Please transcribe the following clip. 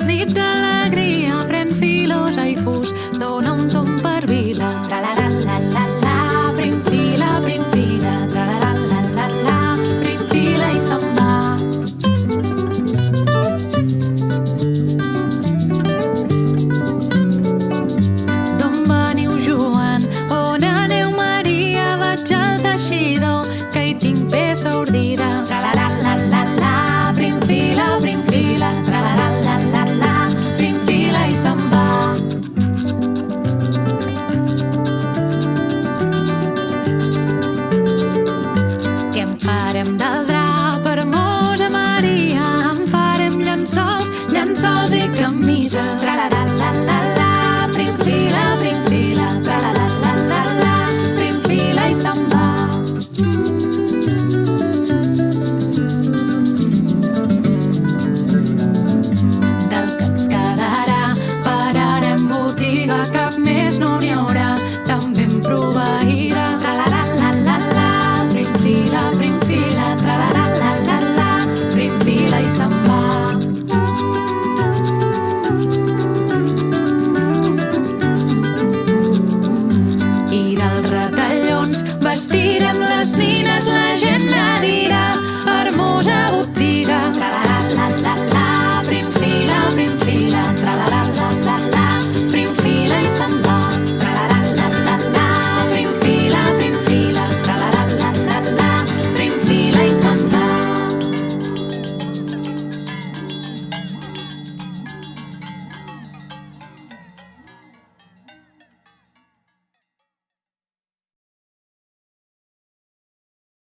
nit d'alegria, pren filosa i fus, dona un tomb per vila. Tra-la-la-la-la-la, pren fila, tra-la-la-la-la-la, pren fila i se'n va. D'on veniu, Joan? On aneu, Maria? Vaig al teixidor, que hi tinc peça ordida. Tra-la-la-la-la-la, pren fila, tra-la-la-la-la-la, pren fila i se'n va. Què en farem del drap, hermosa Maria? En farem llençols, llençols i camises. Tra-la-la-la-la,